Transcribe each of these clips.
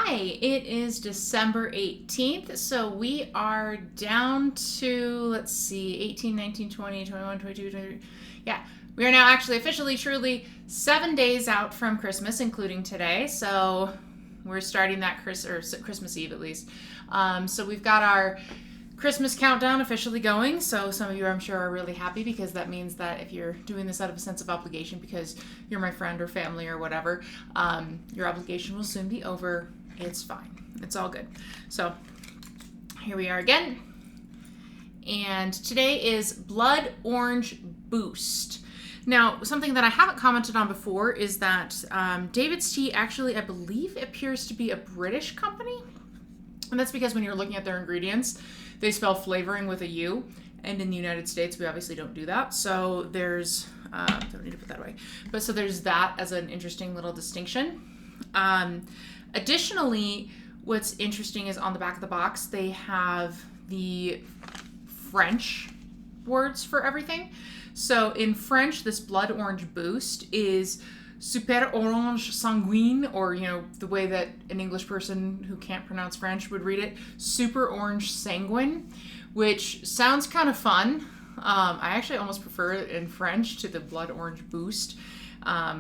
Hi, it is December 18th, so we are down to, let's see, 18, 19, 20, 21, 22, 23. Yeah, we are now actually officially, truly 7 days out from Christmas, including today, so we're starting that Christmas Eve at least. So we've got our Christmas countdown officially going, so some of you I'm sure are really happy because that means that if you're doing this out of a sense of obligation because you're my friend or family or whatever, your obligation will soon be over. It's fine. It's all good. So here we are again. And today is Blood Orange Boost. Now, something that I haven't commented on before is that David's Tea actually, I believe, appears to be a British company. And that's because when you're looking at their ingredients, they spell flavoring with a U. And in the United States, we obviously don't do that. So there's, don't need to put that away. But so there's that as an interesting little distinction. Additionally, what's interesting is on the back of the box, they have the French words for everything. So in French, this Blood Orange Boost is Super Orange Sanguine, or, you know, the way that an English person who can't pronounce French would read it, Super Orange Sanguine, which sounds kind of fun. I actually almost prefer it in French to the Blood Orange Boost,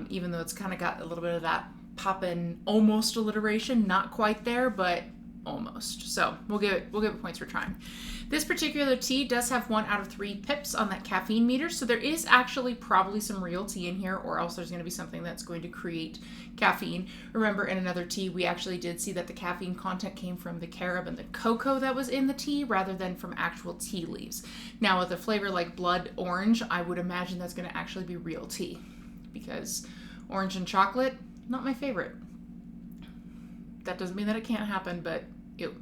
even though it's kind of got a little bit of that poppin' almost alliteration, not quite there, but almost. So we'll give it points for trying. This particular tea does have 1 out of 3 pips on that caffeine meter, so there is actually probably some real tea in here, or else there's going to be something that's going to create caffeine. Remember, in another tea, we actually did see that the caffeine content came from the carob and the cocoa that was in the tea, rather than from actual tea leaves. Now, with a flavor like blood orange, I would imagine that's going to actually be real tea, because orange and chocolate, not my favorite. That doesn't mean that it can't happen, but ew.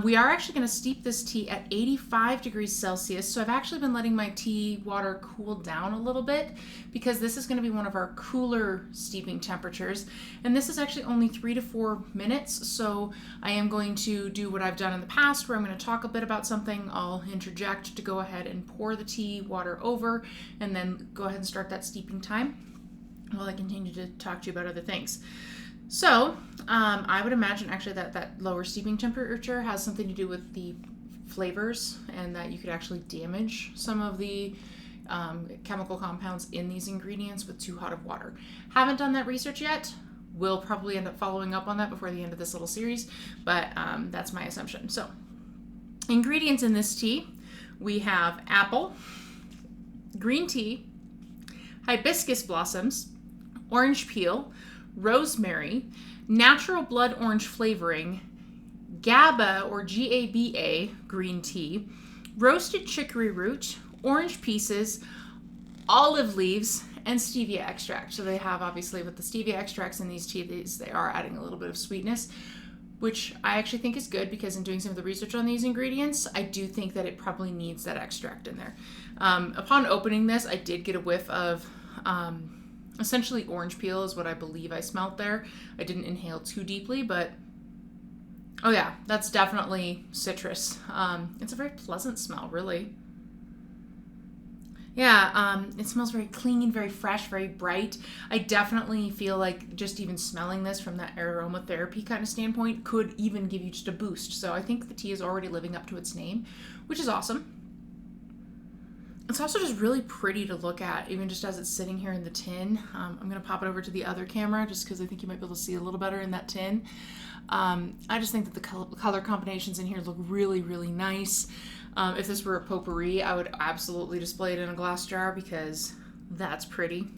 We are actually going to steep this tea at 85 degrees Celsius. So I've actually been letting my tea water cool down a little bit because this is going to be one of our cooler steeping temperatures. And this is actually only 3 to 4 minutes. So I am going to do what I've done in the past where I'm going to talk a bit about something. I'll interject to go ahead and pour the tea water over and then go ahead and start that steeping time while I continue to talk to you about other things. So, I would imagine actually that lower steeping temperature has something to do with the flavors and that you could actually damage some of the chemical compounds in these ingredients with too hot of water. Haven't done that research yet. We'll probably end up following up on that before the end of this little series, but that's my assumption. So, ingredients in this tea, we have apple, green tea, hibiscus blossoms, orange peel, rosemary, natural blood orange flavoring, GABA or GABA green tea, roasted chicory root, orange pieces, olive leaves, and stevia extract. So they have, obviously, with the stevia extracts in these teas, they are adding a little bit of sweetness, which I actually think is good because in doing some of the research on these ingredients, I do think that it probably needs that extract in there. Upon opening this, I did get a whiff of essentially orange peel is what I believe I smelt there. I didn't inhale too deeply, but oh yeah, that's definitely citrus. It's a very pleasant smell, really. Yeah, it smells very clean, very fresh, very bright. I definitely feel like just even smelling this from that aromatherapy kind of standpoint could even give you just a boost. So I think the tea is already living up to its name, which is awesome. It's also just really pretty to look at, even just as it's sitting here in the tin. I'm going to pop it over to the other camera just because I think you might be able to see a little better in that tin. I just think that the color combinations in here look really, really nice. If this were a potpourri, I would absolutely display it in a glass jar because that's pretty.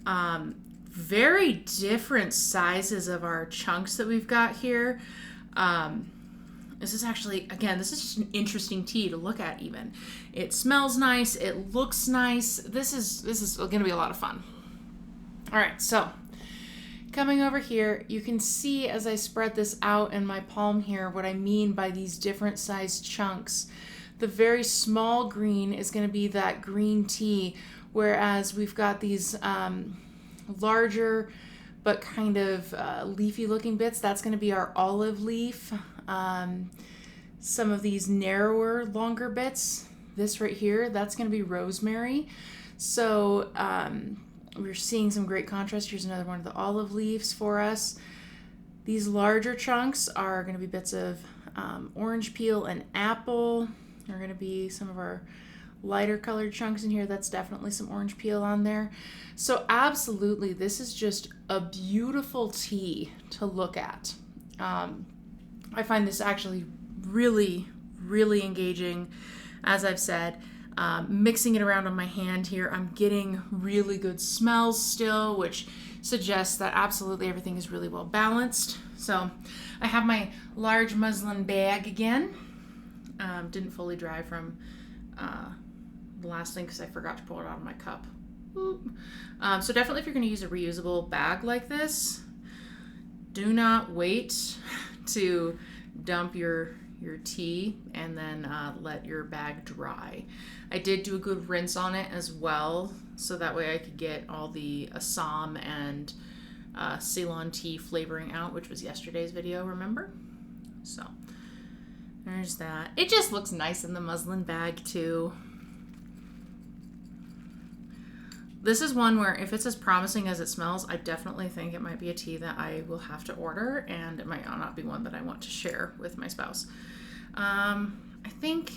Very different sizes of our chunks that we've got here. This is actually, again, this is just an interesting tea to look at even. It smells nice. It looks nice. This is going to be a lot of fun. All right, so coming over here, you can see as I spread this out in my palm here what I mean by these different sized chunks. The very small green is going to be that green tea, whereas we've got these larger but kind of leafy looking bits. That's going to be our olive leaf. Some of these narrower, longer bits, this right here, that's going to be rosemary. So we're seeing some great contrast. Here's another one of the olive leaves for us. These larger chunks are going to be bits of orange peel and apple. There are going to be some of our lighter colored chunks in here. That's definitely some orange peel on there. So absolutely, this is just a beautiful tea to look at. I find this actually really, really engaging. As I've said, mixing it around on my hand here, I'm getting really good smells still, which suggests that absolutely everything is really well balanced. So I have my large muslin bag again. Didn't fully dry from the last thing because I forgot to pull it out of my cup. So definitely if you're going to use a reusable bag like this, do not wait to dump your tea and then let your bag dry. I did do a good rinse on it as well, so that way I could get all the Assam and Ceylon tea flavoring out, which was yesterday's video, remember? So there's that. It just looks nice in the muslin bag too. This is one where if it's as promising as it smells, I definitely think it might be a tea that I will have to order, and it might not be one that I want to share with my spouse. I think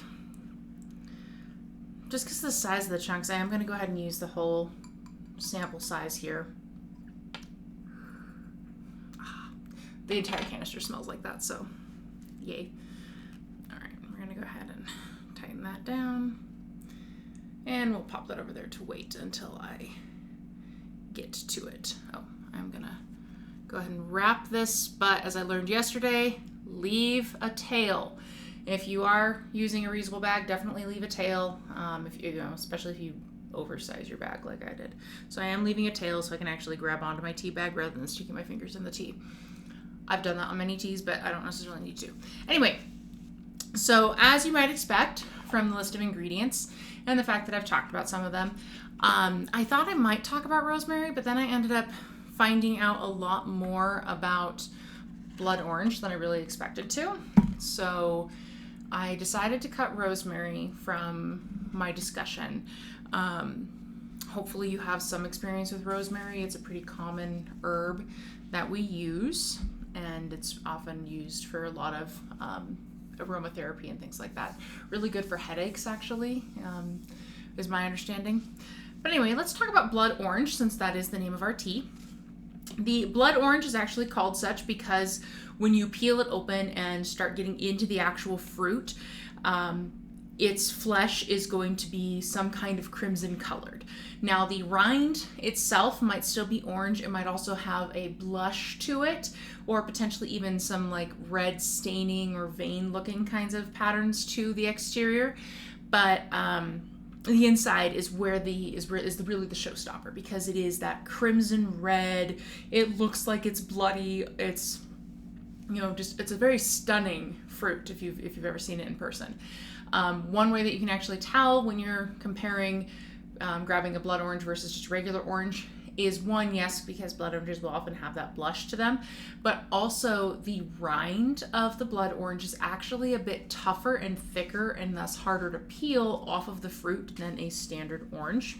just because of the size of the chunks, I am going to go ahead and use the whole sample size here. The entire canister smells like that, so yay. All right, we're going to go ahead and tighten that down. And we'll pop that over there to wait until I get to it. Oh, I'm gonna go ahead and wrap this, but as I learned yesterday, leave a tail. If you are using a reusable bag, definitely leave a tail, if you know, especially if you oversize your bag like I did. So I am leaving a tail so I can actually grab onto my tea bag rather than sticking my fingers in the tea. I've done that on many teas, but I don't necessarily need to. Anyway, so as you might expect from the list of ingredients, and the fact that I've talked about some of them, I thought I might talk about rosemary, but then I ended up finding out a lot more about blood orange than I really expected to. So I decided to cut rosemary from my discussion. Hopefully you have some experience with rosemary. It's a pretty common herb that we use, and it's often used for a lot of aromatherapy and things like that. Really good for headaches, actually, is my understanding. But anyway, let's talk about blood orange, since that is the name of our tea. The blood orange is actually called such because when you peel it open and start getting into the actual fruit, its flesh is going to be some kind of crimson colored. Now the rind itself might still be orange. It might also have a blush to it, or potentially even some like red staining or vein looking kinds of patterns to the exterior. But the inside is where really the showstopper, because it is that crimson red. It looks like it's bloody. It's, you know, just, it's a very stunning fruit if you've ever seen it in person. One way that you can actually tell when you're comparing grabbing a blood orange versus just regular orange is, one, yes, because blood oranges will often have that blush to them, but also the rind of the blood orange is actually a bit tougher and thicker and thus harder to peel off of the fruit than a standard orange.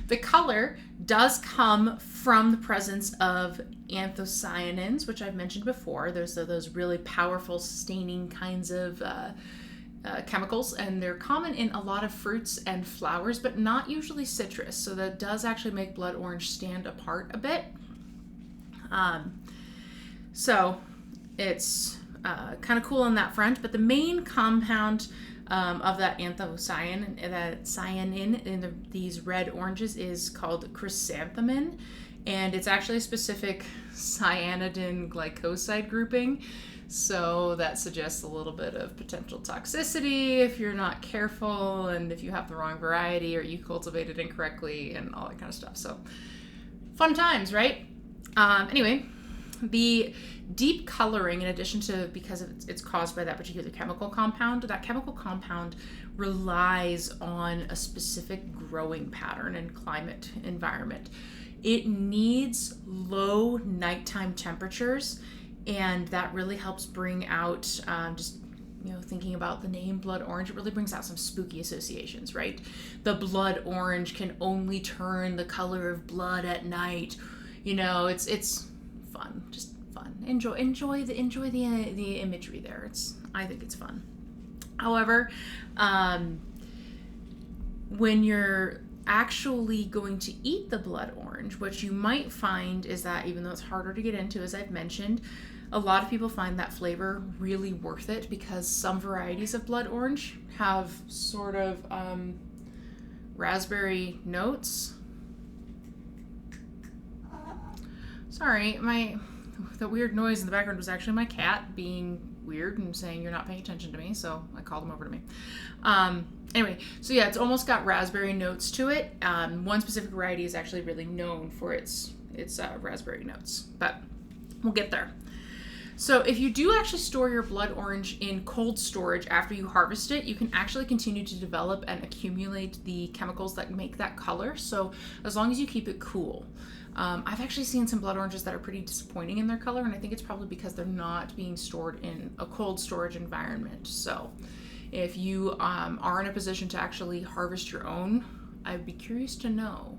The color does come from the presence of anthocyanins, which I've mentioned before. There's those really powerful staining kinds of chemicals, and they're common in a lot of fruits and flowers, but not usually citrus. So that does actually make blood orange stand apart a bit. So it's kind of cool on that front, but the main compound of that anthocyanin, that cyanin in these red oranges, is called chrysanthemin, and it's actually a specific cyanidin glycoside grouping. So that suggests a little bit of potential toxicity if you're not careful, and if you have the wrong variety or you cultivate it incorrectly and all that kind of stuff. So fun times, right? Anyway, the deep coloring, in addition to because it's caused by that particular chemical compound, that chemical compound relies on a specific growing pattern and climate environment. It needs low nighttime temperatures, and that really helps bring out, just, you know, thinking about the name blood orange, it really brings out some spooky associations, right? The blood orange can only turn the color of blood at night. You know, it's fun, just fun. Enjoy the imagery there. I think it's fun. However, when you're actually going to eat the blood orange, what you might find is that even though it's harder to get into, as I've mentioned, a lot of people find that flavor really worth it because some varieties of blood orange have sort of raspberry notes. Sorry, the weird noise in the background was actually my cat being weird and saying you're not paying attention to me, so I called him over to me. Anyway, so yeah, it's almost got raspberry notes to it. One specific variety is actually really known for its raspberry notes, but we'll get there. So if you do actually store your blood orange in cold storage after you harvest it, you can actually continue to develop and accumulate the chemicals that make that color. So as long as you keep it cool. I've actually seen some blood oranges that are pretty disappointing in their color, and I think it's probably because they're not being stored in a cold storage environment. So if you are in a position to actually harvest your own, I'd be curious to know,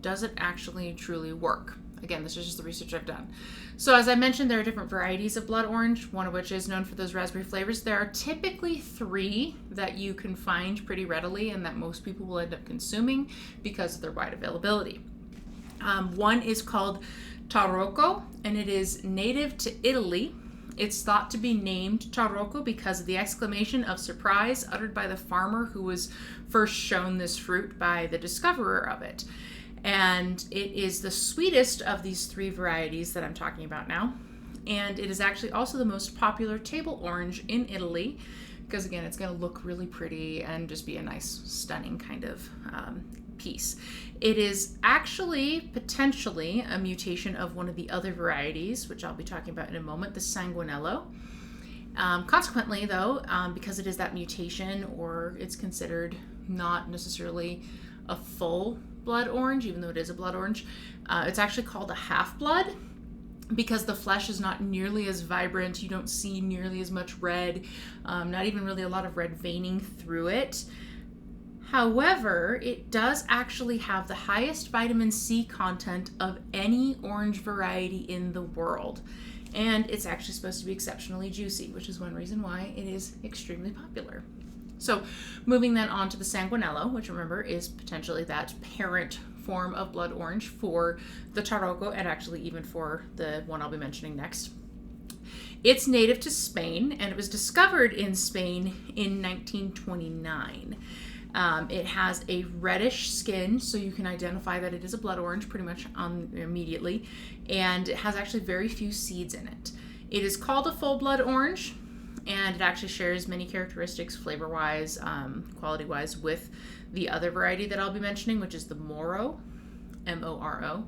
does it actually truly work? Again, this is just the research I've done. So as I mentioned, there are different varieties of blood orange, one of which is known for those raspberry flavors. There are typically 3 that you can find pretty readily and that most people will end up consuming because of their wide availability. One is called Tarocco, and it is native to Italy. It's thought to be named Tarocco because of the exclamation of surprise uttered by the farmer who was first shown this fruit by the discoverer of it. And it is the sweetest of these 3 varieties that I'm talking about now. And it is actually also the most popular table orange in Italy because, again, it's going to look really pretty and just be a nice, stunning kind of piece. It is actually potentially a mutation of one of the other varieties, which I'll be talking about in a moment, the Sanguinello. Consequently, though, because it is that mutation, or it's considered not necessarily a full blood orange, even though it is a blood orange, it's actually called a half-blood because the flesh is not nearly as vibrant. You don't see nearly as much red, not even really a lot of red veining through it. However, it does actually have the highest vitamin C content of any orange variety in the world. And it's actually supposed to be exceptionally juicy, which is one reason why it is extremely popular. So moving then on to the Sanguinello, which remember is potentially that parent form of blood orange for the Tarocco and actually even for the one I'll be mentioning next. It's native to Spain and it was discovered in Spain in 1929. It has a reddish skin, so you can identify that it is a blood orange pretty much immediately, and it has actually very few seeds in it. It is called a full blood orange, and it actually shares many characteristics flavor-wise, quality-wise with the other variety that I'll be mentioning, which is the Moro, M-O-R-O.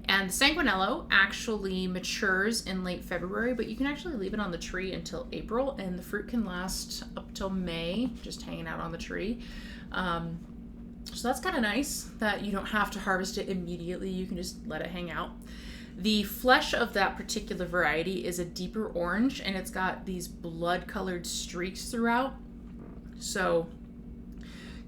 And the Sanguinello actually matures in late February, but you can actually leave it on the tree until April, and the fruit can last up till May, just hanging out on the tree. So that's kind of nice that you don't have to harvest it immediately. You can just let it hang out. The flesh of that particular variety is a deeper orange, and it's got these blood-colored streaks throughout. So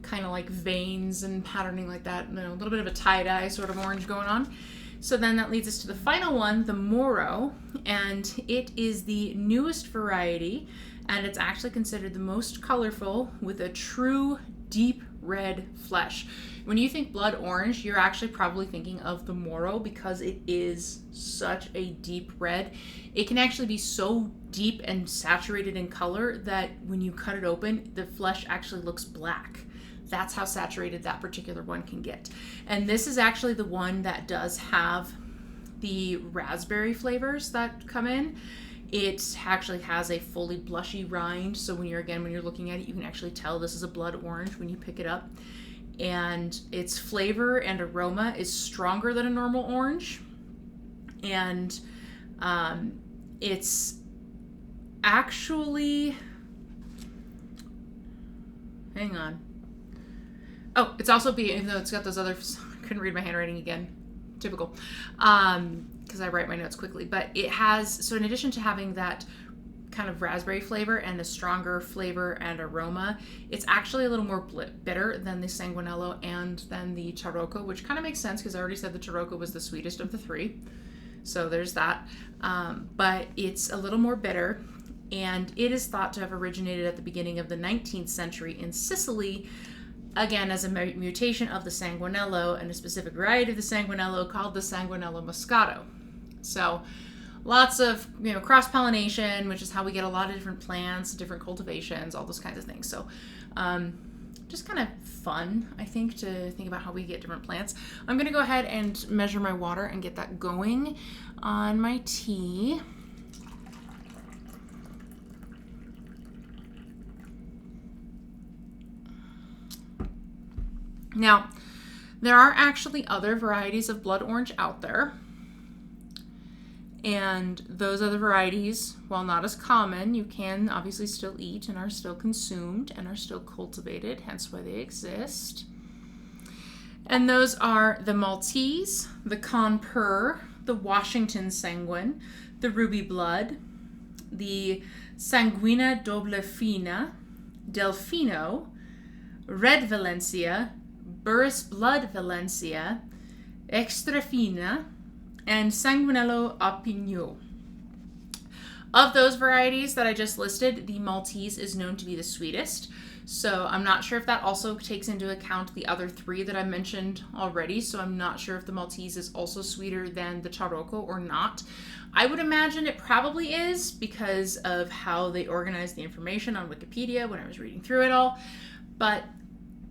kind of like veins and patterning like that, a little bit of a tie-dye sort of orange going on. So then that leads us to the final one, the Moro, and it is the newest variety, and it's actually considered the most colorful with a true deep red flesh. When you think blood orange, you're actually probably thinking of the Moro because it is such a deep red. It can actually be so deep and saturated in color that when you cut it open, the flesh actually looks black. That's how saturated that particular one can get. And this is actually the one that does have the raspberry flavors that come in. It actually has a fully blushy rind, so when you're looking at it, you can actually tell this is a blood orange when you pick it up. And its flavor and aroma is stronger than a normal orange. And it's actually, hang on. Oh, it's also even though it's got those other, I couldn't read my handwriting again. Typical. Because I write my notes quickly. But it has, so in addition to having that kind of raspberry flavor and a stronger flavor and aroma, it's actually a little more bitter than the Sanguinello and than the Tarocco, which kind of makes sense because I already said the Tarocco was the sweetest of the 3. So there's that. But it's a little more bitter, and it is thought to have originated at the beginning of the 19th century in Sicily, again as a mutation of the Sanguinello and a specific variety of the Sanguinello called the Sanguinello Moscato. So lots of cross-pollination, which is how we get a lot of different plants, different cultivations, all those kinds of things. So just kind of fun, I think, to think about how we get different plants. I'm going to go ahead and measure my water and get that going on my tea. Now, there are actually other varieties of blood orange out there. And those other varieties, while not as common, you can obviously still eat and are still consumed and are still cultivated, hence why they exist. And those are the Maltese, the Conpur, the Washington Sanguine, the Ruby Blood, the Sanguina Doble Fina, Delfino, Red Valencia, Burris Blood Valencia, Extra Fina, and Sanguinello a Pignot. Of those varieties that I just listed, the Maltese is known to be the sweetest. So I'm not sure if that also takes into account the other three that I mentioned already. So I'm not sure if the Maltese is also sweeter than the Tarocco or not. I would imagine it probably is because of how they organize the information on Wikipedia when I was reading through it all. But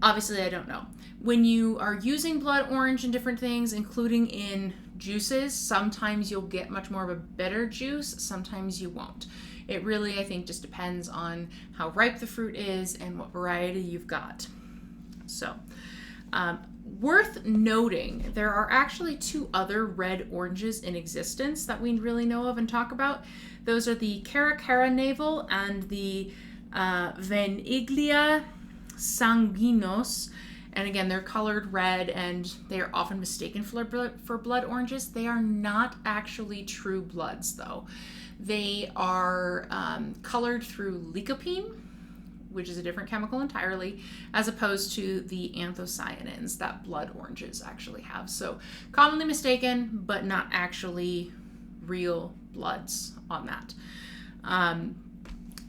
obviously I don't know. When you are using blood orange in different things, including in juices, sometimes you'll get much more of a bitter juice, sometimes you won't. It really, I think, just depends on how ripe the fruit is and what variety you've got. So, worth noting, there are actually two other red oranges in existence that we really know of and talk about. Those are the Caracara Navel and the Veniglia Sanguinos. And again, they're colored red and they are often mistaken for blood oranges. They are not actually true bloods, though. They are colored through lycopene, which is a different chemical entirely, as opposed to the anthocyanins that blood oranges actually have. So commonly mistaken, but not actually real bloods on that.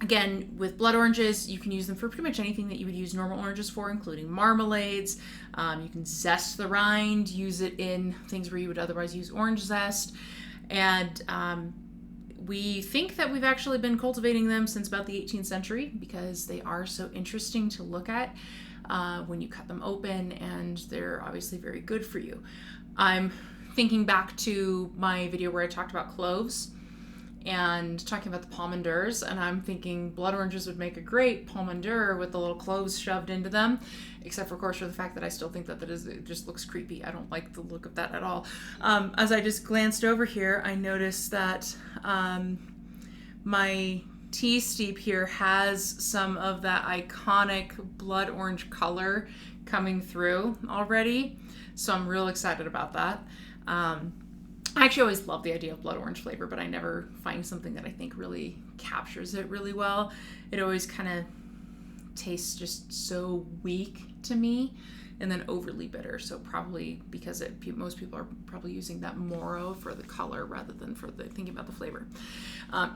Again, with blood oranges, you can use them for pretty much anything that you would use normal oranges for, including marmalades. You can zest the rind, use it in things where you would otherwise use orange zest. And we think that we've actually been cultivating them since about the 18th century because they are so interesting to look at when you cut them open, and they're obviously very good for you. I'm thinking back to my video where I talked about cloves and talking about the pomanders, and I'm thinking blood oranges would make a great pomander with the little cloves shoved into them, except for, of course, for the fact that I still think that it just looks creepy. I don't like the look of that at all. As I just glanced over here, I noticed that my tea steep here has some of that iconic blood orange color coming through already, so I'm real excited about that. I actually always love the idea of blood orange flavor, but I never find something that I think really captures it really well. It always kind of tastes just so weak to me, and then overly bitter. So probably because most people are probably using that Moro for the color rather than for thinking about the flavor.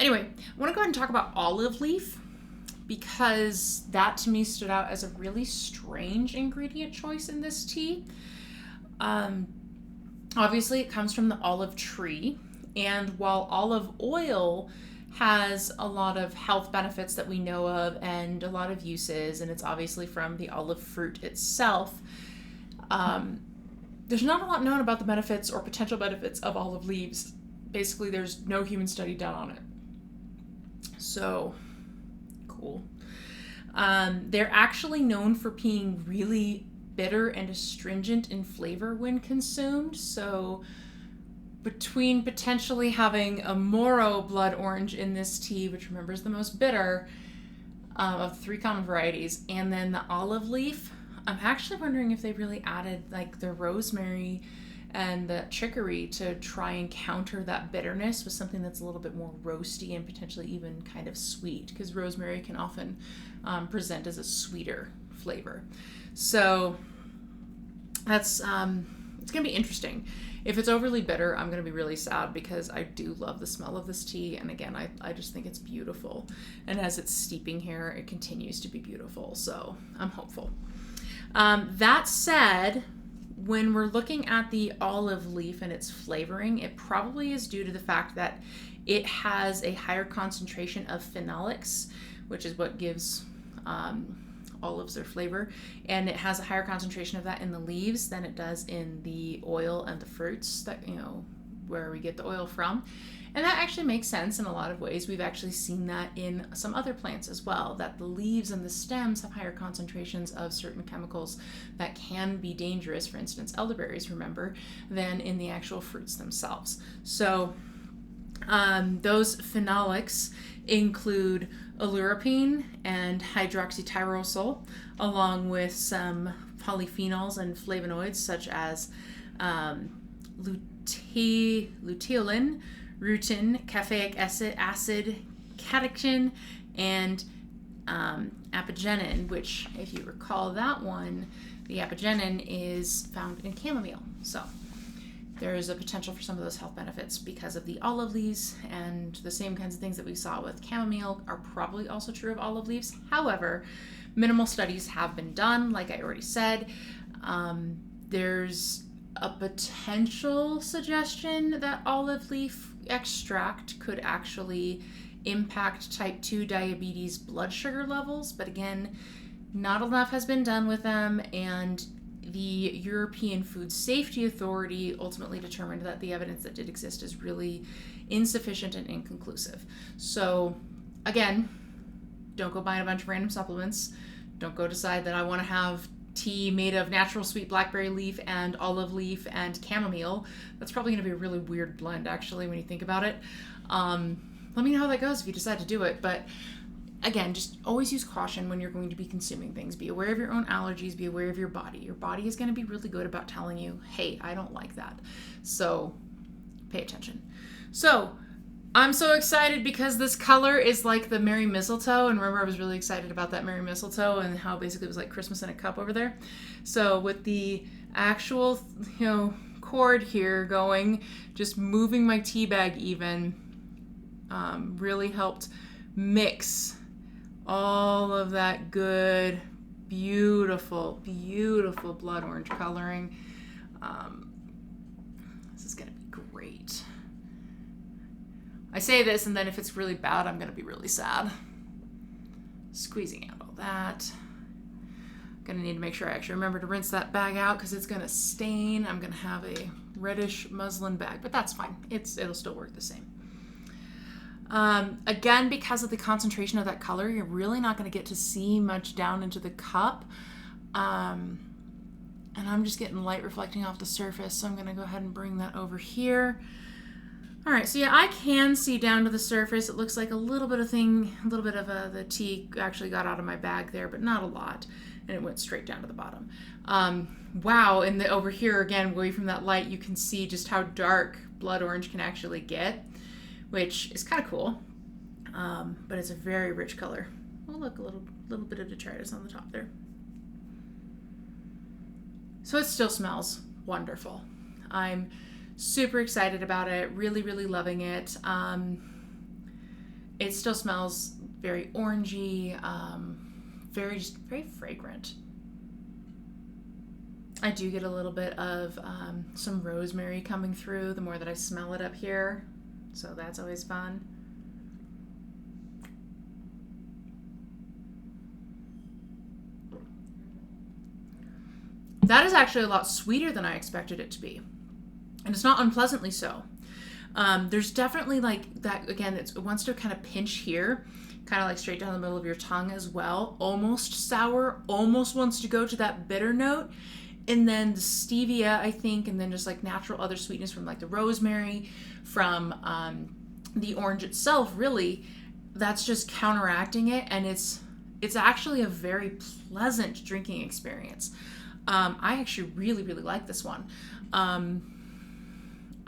Anyway, I want to go ahead and talk about olive leaf, because that to me stood out as a really strange ingredient choice in this tea. Obviously, it comes from the olive tree, and while olive oil has a lot of health benefits that we know of and a lot of uses, and it's obviously from the olive fruit itself, there's not a lot known about the benefits or potential benefits of olive leaves. Basically, there's no human study done on it. So, cool. They're actually known for being really bitter and astringent in flavor when consumed. So between potentially having a Moro blood orange in this tea, which remember is the most bitter of the three common varieties, and then the olive leaf, I'm actually wondering if they really added like the rosemary and the chicory to try and counter that bitterness with something that's a little bit more roasty and potentially even kind of sweet, because rosemary can often present as a sweeter flavor. So that's it's gonna be interesting. If it's overly bitter, I'm going to be really sad because I do love the smell of this tea. And again, I just think it's beautiful. And as it's steeping here, it continues to be beautiful. So I'm hopeful. That said, when we're looking at the olive leaf and its flavoring, it probably is due to the fact that it has a higher concentration of phenolics, which is what gives olives their flavor, and it has a higher concentration of that in the leaves than it does in the oil and the fruits that, where we get the oil from. And that actually makes sense in a lot of ways. We've actually seen that in some other plants as well, that the leaves and the stems have higher concentrations of certain chemicals that can be dangerous, for instance, elderberries, remember, than in the actual fruits themselves. So those phenolics include oleuropein and hydroxytyrosol, along with some polyphenols and flavonoids such as luteolin, rutin, caffeic acid, catechin, and apigenin, which, if you recall that one, the apigenin is found in chamomile. So there is a potential for some of those health benefits because of the olive leaves, and the same kinds of things that we saw with chamomile are probably also true of olive leaves. However, minimal studies have been done, like I already said. There's a potential suggestion that olive leaf extract could actually impact type 2 diabetes blood sugar levels, but again, not enough has been done with them, and the European Food Safety Authority ultimately determined that the evidence that did exist is really insufficient and inconclusive. So again, don't go buying a bunch of random supplements. Don't go decide that I want to have tea made of natural sweet blackberry leaf and olive leaf and chamomile. That's probably going to be a really weird blend, actually, when you think about it. Let me know how that goes if you decide to do it. But again, just always use caution when you're going to be consuming things. Be aware of your own allergies. Be aware of your body. Your body is going to be really good about telling you, hey, I don't like that. So pay attention. So I'm so excited because this color is like the Merry Mistletoe. And remember, I was really excited about that Merry Mistletoe and how basically it was like Christmas in a cup over there. So with the actual, cord here going, just moving my tea bag even, really helped mix all of that good, beautiful, beautiful blood orange coloring. This is going to be great. I say this, and then if it's really bad, I'm going to be really sad. Squeezing out all that. I'm going to need to make sure I actually remember to rinse that bag out because it's going to stain. I'm going to have a reddish muslin bag, but that's fine. It'll still work the same. Again, because of the concentration of that color, you're really not going to get to see much down into the cup. And I'm just getting light reflecting off the surface, so I'm going to go ahead and bring that over here. All right, so yeah, I can see down to the surface. It looks like a little bit of the tea actually got out of my bag there, but not a lot, and it went straight down to the bottom. Wow, and over here again, away from that light, you can see just how dark blood orange can actually get, which is kind of cool, but it's a very rich color. Oh, look, a little bit of detritus on the top there. So it still smells wonderful. I'm super excited about it, really, really loving it. It still smells very orangey, very fragrant. I do get a little bit of some rosemary coming through the more that I smell it up here, so that's always fun. That is actually a lot sweeter than I expected it to be. And it's not unpleasantly so. There's definitely like that, again, it wants to kind of pinch here, kind of like straight down the middle of your tongue as well. Almost sour, almost wants to go to that bitter note. And then the stevia, I think, and then just like natural other sweetness from like the rosemary, from the orange itself, really, that's just counteracting it. And it's actually a very pleasant drinking experience. I actually really, really like this one.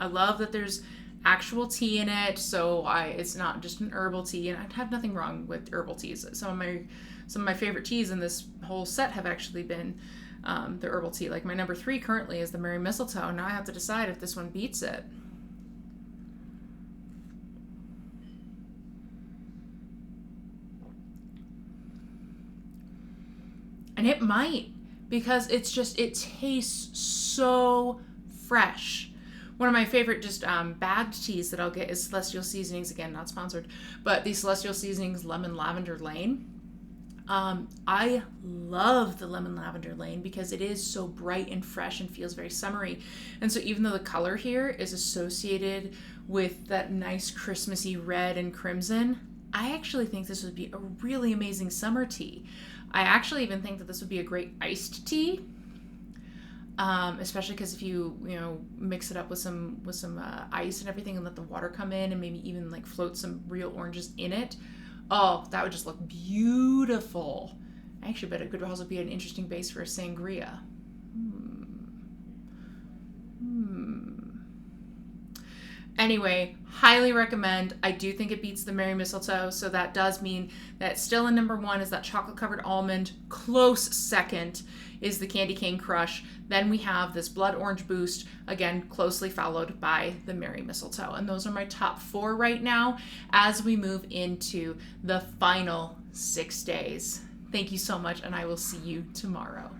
I love that there's actual tea in it, so it's not just an herbal tea, and I have nothing wrong with herbal teas. Some of my favorite teas in this whole set have actually been the herbal tea. Like my number 3 currently is the Merry Mistletoe. Now I have to decide if this one beats it. And it might, because it tastes so fresh. One of my favorite just bagged teas that I'll get is Celestial Seasonings. Again, not sponsored, but the Celestial Seasonings Lemon Lavender Lane. I love the Lemon Lavender Lane because it is so bright and fresh and feels very summery. And so even though the color here is associated with that nice Christmassy red and crimson, I actually think this would be a really amazing summer tea. I actually even think that this would be a great iced tea, especially because if you mix it up with some ice and everything and let the water come in and maybe even like float some real oranges in it. Oh, that would just look beautiful. I actually bet it could also be an interesting base for a sangria. Anyway, highly recommend. I do think it beats the Merry Mistletoe, so that does mean that still in number 1 is that chocolate covered almond. Close second is the Candy Cane Crush. Then we have this Blood Orange Boost, again closely followed by the Merry Mistletoe. And those are my top 4 right now as we move into the final 6 days. Thank you so much, and I will see you tomorrow.